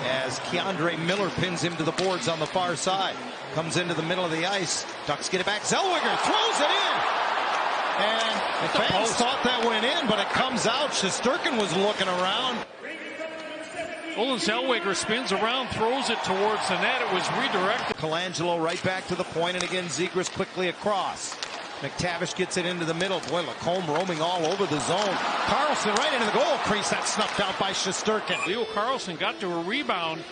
as Keandre Miller pins him to the boards on the far side. Comes into the middle of the ice. Ducks get it back. Zellweger throws it in. And the fans thought that went in, but it comes out. Shesterkin was looking around. Olin Zellweger spins around, throws it towards the net. It was redirected. Colangelo right back to the point, and again Zegras quickly across. McTavish gets it into the middle. Boy, Lacombe roaming all over the zone. Carlson right into the goal crease. That's snuffed out by Shesterkin. Leo Carlson got to a rebound.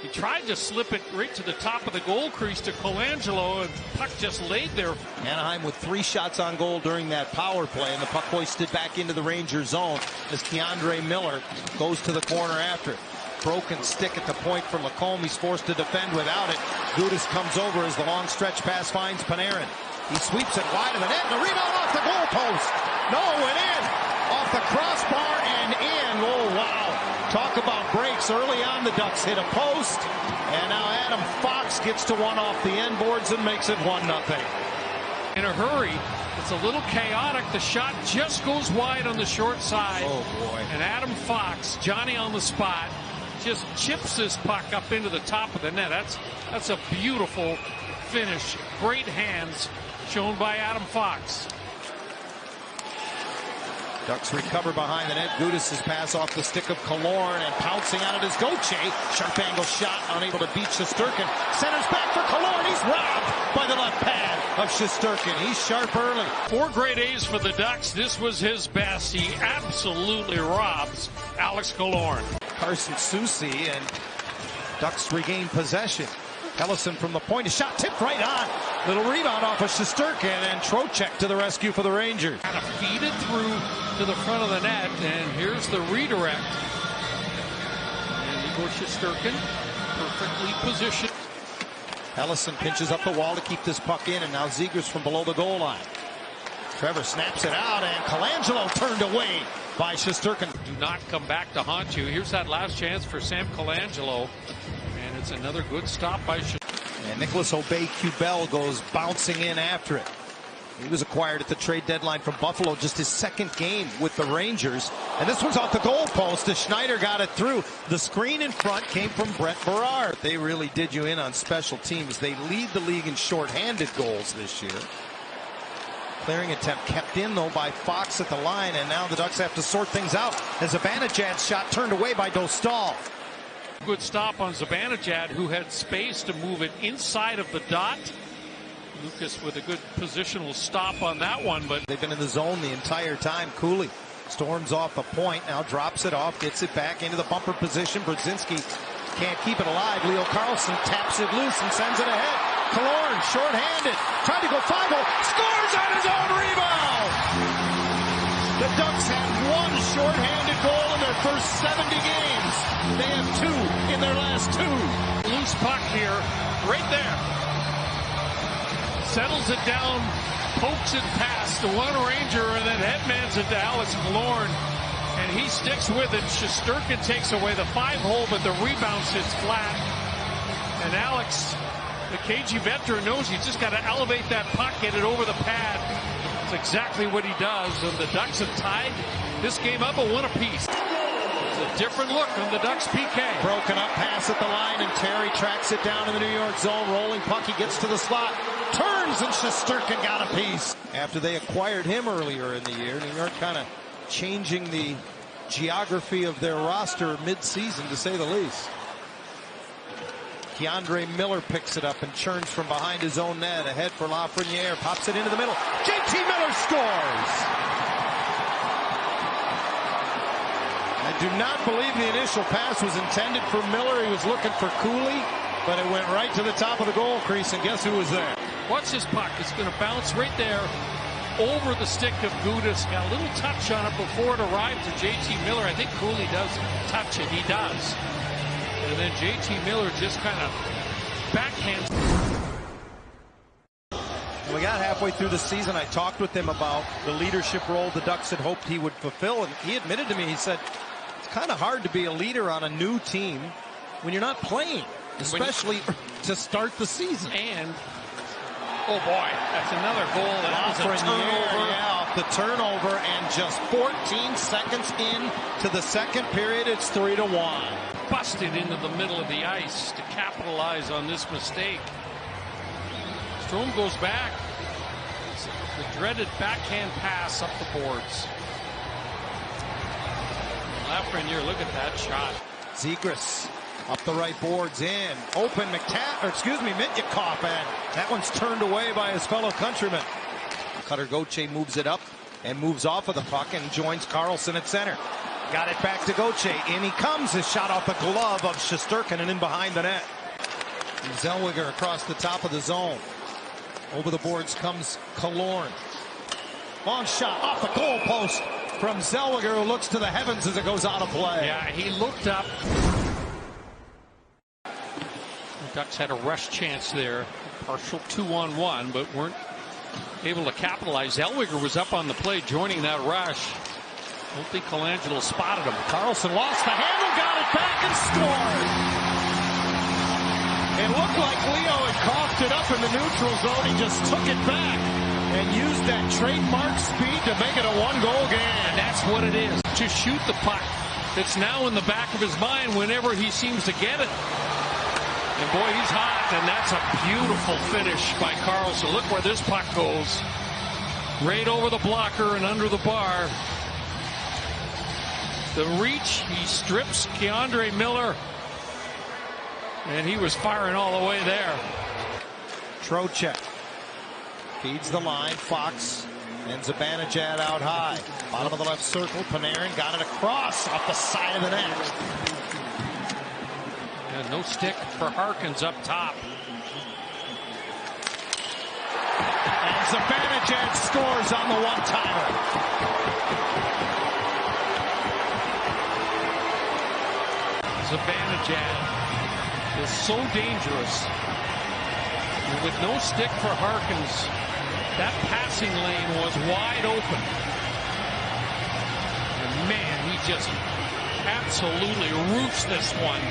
He tried to slip it right to the top of the goal crease to Colangelo, and the puck just laid there. Anaheim with 3 shots on goal during that power play, and the puck hoisted back into the Ranger zone as Keandre Miller goes to the corner after it. Broken stick at the point for Lacombe. He's forced to defend without it. Gudas comes over as the long stretch pass finds Panarin. He sweeps it wide of the net. The rebound off the goal post. No, it went in. Off the crossbar and in. Oh, wow. Talk about breaks. Early on, the Ducks hit a post. And now Adam Fox gets to one off the end boards and makes it 1-0. In a hurry. It's a little chaotic. The shot just goes wide on the short side. Oh, boy. And Adam Fox, Johnny on the spot, just chips this puck up into the top of the net. That's a beautiful finish. Great hands shown by Adam Fox. Ducks recover behind the net. Gudas' pass off the stick of Killorn, and pouncing out of his Gauthier. Sharp angle shot, unable to beat Shesterkin. Centers back for Killorn. He's robbed by the left pad of Shesterkin. He's sharp early. 4 great A's for the Ducks. This was his best. He absolutely robs Alex Killorn. Carson Soucy, and Ducks regain possession. Ellison from the point, a shot tipped right on. Little rebound off of Shesterkin, and Trocheck to the rescue for the Rangers. Kind of feed it through to the front of the net, and here's the redirect. And Igor Shesterkin, perfectly positioned. Ellison pinches up the wall to keep this puck in, and now Zegras from below the goal line. Trevor snaps it out, and Colangelo turned away by Shesterkin. Do not come back to haunt you. Here's that last chance for Sam Colangelo. And it's another good stop by Shesterkin. And Nicholas Obey-Cubel goes bouncing in after it. He was acquired at the trade deadline from Buffalo, just his 2nd game with the Rangers. And this one's off the goal post as Schneider got it through. The screen in front came from Brett Berard. They really did you in on special teams. They lead the league in shorthanded goals this year. Clearing attempt kept in, though, by Fox at the line. And now the Ducks have to sort things out as Zibanejad's shot turned away by Dostal. Good stop on Zibanejad, who had space to move it inside of the dot. Lucas with a good positional stop on that one, but they've been in the zone the entire time. Cooley storms off the point, now drops it off, gets it back into the bumper position. Brzezinski can't keep it alive. Leo Carlson taps it loose and sends it ahead. Killorn, short-handed, tried to go 5-0, scores on his own rebound! The Ducks have 1 short-handed goal in their first 70 games. They have 2 in their last 2. Loose puck here, right there. Settles it down, pokes it past the one Ranger, and then headmans it to Alex Killorn. And he sticks with it. Shesterkin takes away the 5-hole, but the rebound sits flat. And Alex, the KG veteran, knows he's just got to elevate that puck, get it over the pad. That's exactly what he does. And the Ducks have tied this game up at 1 apiece. It's a different look on the Ducks PK. Broken up pass at the line, and Terry tracks it down in the New York zone. Rolling puck, he gets to the slot. Turns, and Shesterkin got a piece. After they acquired him earlier in the year, New York kind of changing the geography of their roster mid-season, to say the least. Keandre Miller picks it up and churns from behind his own net. Ahead for Lafreniere, pops it into the middle. JT Miller scores! I do not believe the initial pass was intended for Miller. He was looking for Cooley, but it went right to the top of the goal crease, and guess who was there? Watch this puck. It's going to bounce right there over the stick of Gudas. Got a little touch on it before it arrived to JT Miller. I think Cooley does touch it. He does. And then JT Miller just kind of backhands. When we got halfway through the season, I talked with him about the leadership role the Ducks had hoped he would fulfill, and he admitted to me, he said, it's kind of hard to be a leader on a new team when you're not playing, especially to start the season. And oh boy, that's another goal. That was a turnover. Yeah, off the turnover, and just 14 seconds in to the second period, it's 3-1. tossed it into the middle of the ice to capitalize on this mistake. Strome goes back. It's the dreaded backhand pass up the boards. Lafreniere, look at that shot. Zegras up the right boards in. Open Mitnyakov, and that one's turned away by his fellow countryman. Cutter Gauthier moves it up and moves off of the puck and joins Carlson at center. Got it back to Gauthier. In he comes. His shot off the glove of Shesterkin and in behind the net. Zellweger across the top of the zone. Over the boards comes Killorn. Long shot off the goal post from Zellweger, who looks to the heavens as it goes out of play. Yeah, he looked up. The Ducks had a rush chance there. Partial 2-on-1, but weren't able to capitalize. Zellweger was up on the play, joining that rush. I don't think Colangelo spotted him. Carlson lost the handle, got it back and scored. It looked like Leo had coughed it up in the neutral zone. He just took it back and used that trademark speed to make it a one-goal game. And that's what it is. To shoot the puck. It's now in the back of his mind whenever he seems to get it. And boy, he's hot, and that's a beautiful finish by Carlson. Look where this puck goes. Right over the blocker and under the bar. The reach, he strips Keandre Miller. And he was firing all the way there. Trocheck feeds the line. Fox and Zibanejad out high. Bottom of the left circle. Panarin got it across off the side of the net. Yeah, no stick for Harkins up top. And Zibanejad scores on the one-timer. Zibanejad is so dangerous. And with no stick for Harkins, that passing lane was wide open. And man, he just absolutely roofs this one.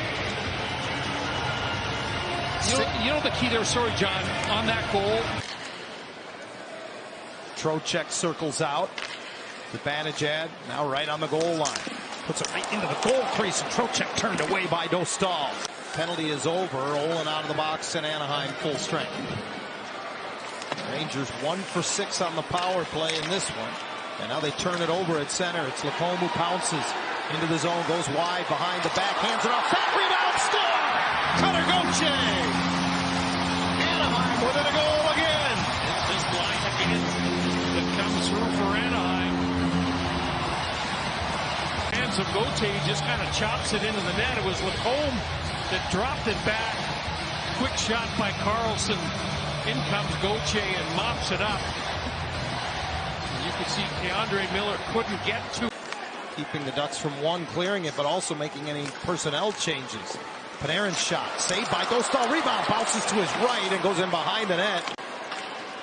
You know the key there, sorry, John, on that goal? Trocheck circles out. Zibanejad now right on the goal line. Puts it right into the goal crease, and Trocheck turned away by Dostal. Penalty is over. Olin out of the box, and Anaheim full strength. Rangers 1 for 6 on the power play in this one. And now they turn it over at center. It's Lacombe who pounces into the zone, goes wide behind the back, hands it off. That rebound, score! Cutter Gauthier! Anaheim within a goal again. It's this line again that comes through for Anaheim. Hands of Gauthier just kind of chops it into the net. It was Lacombe that dropped it back. Quick shot by Carlson. In comes Gauthier and mops it up. And you can see Keandre Miller couldn't get to. Keeping the Ducks from one, clearing it, but also making any personnel changes. Panarin's shot, saved by Dostal, rebound, bounces to his right and goes in behind the net.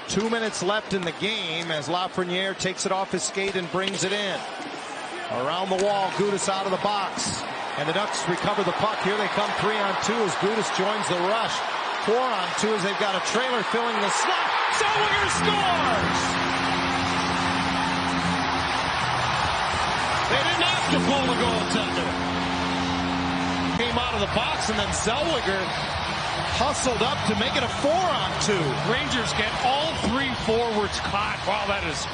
2 minutes left in the game as Lafreniere takes it off his skate and brings it in. Around the wall, Gudas out of the box. And the Ducks recover the puck. Here they come 3-on-2 as Gudas joins the rush. 4-on-2 as they've got a trailer filling the slot. Zellweger scores! They didn't have to pull the goaltender. Came out of the box, and then Zellweger hustled up to make it a 4-on-2. Rangers get all three forwards caught. Wow, that is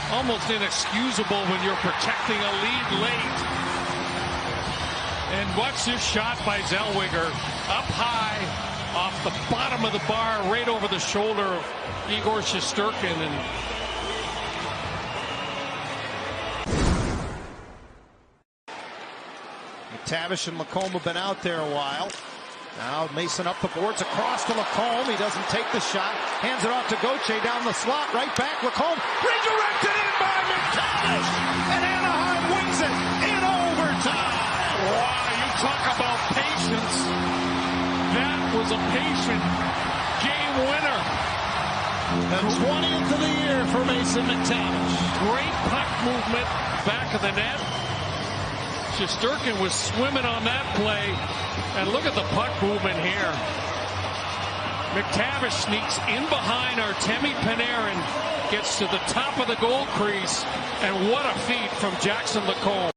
almost inexcusable when you're protecting a lead late. And watch this shot by Zellweger. Up high, off the bottom of the bar, right over the shoulder of Igor Shesterkin. And McTavish and Lacombe have been out there a while. Now Mason up the boards, across to Lacombe. He doesn't take the shot. Hands it off to Gauthier down the slot. Right back, Lacombe. Redirected in by McTavish. And Anaheim wins it in overtime. wow, you talk about patience. That was a patient game winner. The 20th of the year for Mason McTavish. Great puck movement back of the net. Shesterkin was swimming on that play. And look at the puck movement here. McTavish sneaks in behind Artemi Panarin, gets to the top of the goal crease, and what a feat from Jackson Lacombe.